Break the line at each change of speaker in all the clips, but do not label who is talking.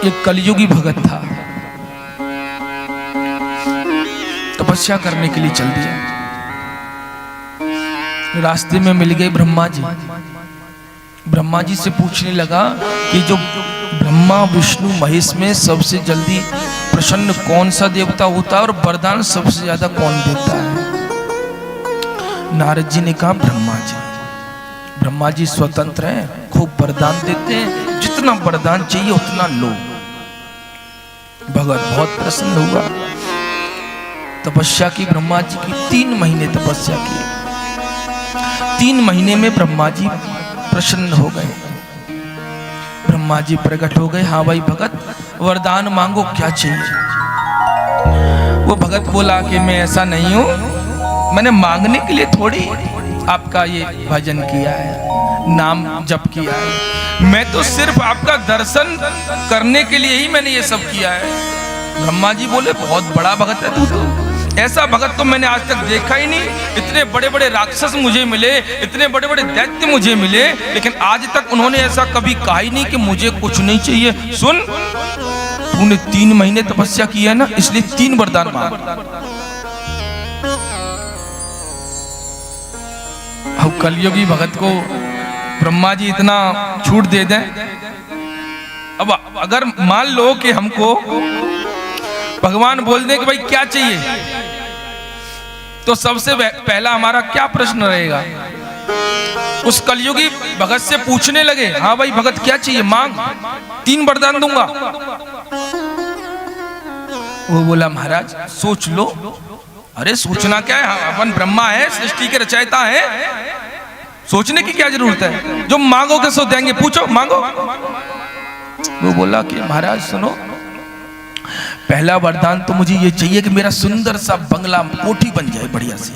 एक कलयुगी भगत था, तपस्या करने के लिए चल दिया। रास्ते में मिल गए ब्रह्मा जी। ब्रह्मा जी से पूछने लगा कि जो ब्रह्मा विष्णु महेश में सबसे जल्दी प्रसन्न कौन सा देवता होता है और वरदान सबसे ज्यादा कौन देता है? नारद जी ने कहा ब्रह्मा जी। ब्रह्मा जी स्वतंत्र हैं, खूब वरदान देते हैं, जितना वरदान चाहिए उतना लो। भगत बहुत प्रसन्न हुआ, तपस्या की ब्रह्मा जी की। 3 महीने तपस्या की। 3 महीने में ब्रह्मा जी प्रसन्न हो गए। ब्रह्मा जी प्रकट हो गए। हाँ भाई भगत, वरदान मांगो, क्या चाहिए? वो भगत बोला कि मैं ऐसा नहीं हूं, मैंने मांगने के लिए थोड़ी आपका ये भजन किया है, नाम जप किया है। मैं तो सिर्फ आपका दर्शन करने के लिए ही मैंने ये सब किया है। ब्रह्मा जी बोले बहुत बड़ा भगत है तू तो, ऐसा भगत तो मैंने आज तक देखा ही नहीं। इतने बड़े बड़े राक्षस मुझे मिले, इतने बड़े बड़े दैत्य मुझे मिले, लेकिन आज तक उन्होंने ऐसा कभी कहा ही नहीं कि मुझे कुछ नहीं चाहिए। सुन, तूने 3 महीने तपस्या की है ना, इसलिए 3 वरदान मांग। अब कलयुगी भगत को ब्रह्मा जी इतना छूट दे दें। अब अगर मान लो कि हमको भगवान बोल दे कि भाई क्या चाहिए, तो सबसे पहला हमारा क्या प्रश्न रहेगा? उस कलयुगी भगत से पूछने लगे, हाँ भाई भगत क्या चाहिए, मांग, 3 वरदान दूंगा। वो बोला महाराज सोच लो। अरे सोचना क्या है, अपन ब्रह्मा है, सृष्टि के रचयिता है, सोचने की क्या जरूरत है? जो मांगोगे सो देंगे, पूछो मांगो। वो बोला कि महाराज सुनो, पहला वरदान तो मुझे ये चाहिए कि मेरा सुंदर सा बंगला कोठी बन जाए बढ़िया सी।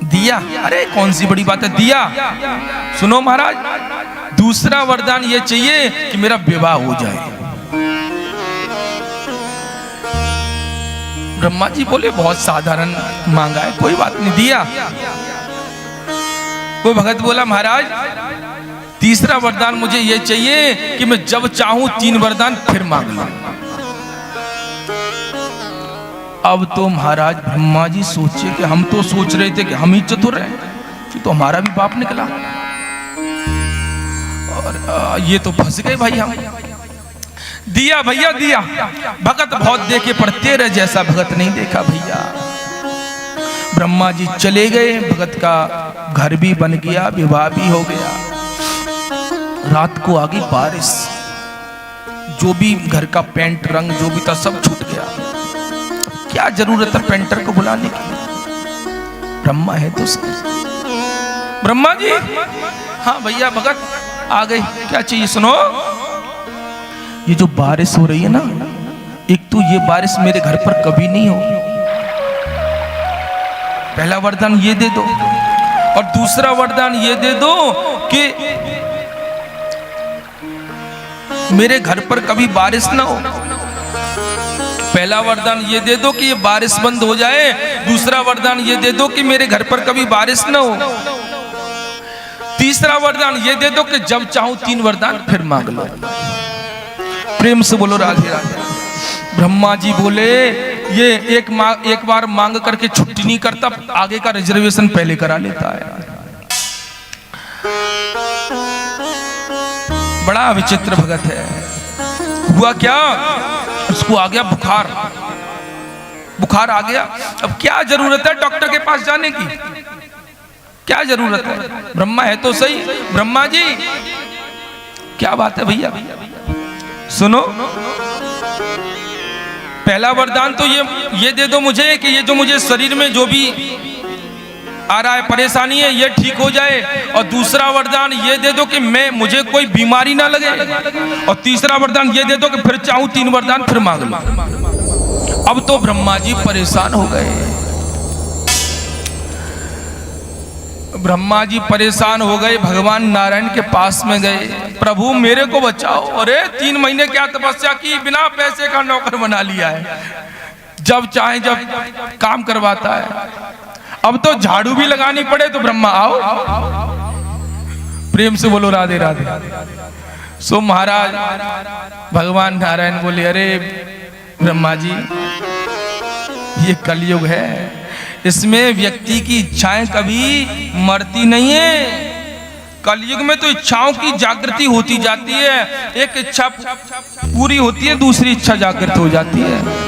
दिया, अरे कौन सी बड़ी बात है, दिया। सुनो महाराज, दूसरा वरदान ये चाहिए कि मेरा विवाह हो जाए। ब्रह्मा जी बोले बहुत साधारण मांगा है, कोई बात नहीं, दिया। वो भगत बोला महाराज तीसरा वरदान मुझे ये चाहिए कि मैं जब चाहूं 3 वरदान फिर मांग लूं। अब तो महाराज ब्रह्मा जी सोचे कि हम तो सोच रहे थे कि हम ही चतुर हैं, कि तो हमारा भी बाप निकला, और ये तो फंस गए भाई हम। दिया भैया दिया, भगत बहुत देखे पर तेरे जैसा भगत नहीं देखा भैया। ब्रह्मा जी चले गए, भगत का घर भी बन गया, विवाह भी हो गया। रात को आ गई बारिश, जो भी घर का पेंट रंग जो भी था सब छूट गया। क्या जरूरत है पेंटर को बुलाने की, ब्रह्मा है तो सही। ब्रह्मा जी, हाँ भैया भगत आ गए, क्या चाहिए सुनो। ये जो बारिश हो रही है ना, एक तो ये बारिश मेरे घर पर कभी नहीं हो, पहला वरदान ये दे दो, और दूसरा वरदान ये दे दो कि मेरे घर पर कभी बारिश ना हो। पहला वरदान ये दे दो कि ये बारिश बंद हो जाए, दूसरा वरदान ये दे दो कि मेरे घर पर कभी बारिश ना हो, तीसरा वरदान ये दे दो कि जब चाहूं 3 वरदान फिर मांग लो। प्रेम से बोलो राधे राधे। ब्रह्मा जी बोले ये एक बार मांग करके छुट्टी नहीं करता, आगे का रिजर्वेशन पहले करा लेता है। बड़ा विचित्र भगत है। हुआ क्या, उसको आ गया बुखार, बुखार आ गया। अब क्या जरूरत है डॉक्टर के पास जाने की, क्या जरूरत है? ब्रह्मा है तो सही। ब्रह्मा जी क्या बात है भैया, सुनो, पहला वरदान तो ये दे दो मुझे कि ये जो मुझे शरीर में जो भी आ रहा है परेशानी है ये ठीक हो जाए, और दूसरा वरदान ये दे दो कि मुझे कोई बीमारी ना लगे, और तीसरा वरदान ये दे दो कि फिर चाहूं 3 वरदान फिर मांग लो। अब तो ब्रह्मा जी परेशान हो गए। ब्रह्मा जी परेशान हो गए, भगवान नारायण के पास में गए, प्रभु मेरे को बचाओ। अरे 3 महीने क्या तपस्या की, बिना पैसे का नौकर बना लिया है, जब चाहे जब काम करवाता है। अब तो झाड़ू भी लगानी पड़े तो ब्रह्मा आओ। प्रेम से बोलो राधे राधे। सो महाराज भगवान नारायण बोले, अरे ब्रह्मा जी, ये कलयुग है, इसमें व्यक्ति की इच्छाएं कभी मरती नहीं है। कलयुग में तो इच्छाओं की जागृति होती जाती है, एक इच्छा पूरी होती है, दूसरी इच्छा जागृत हो जाती है।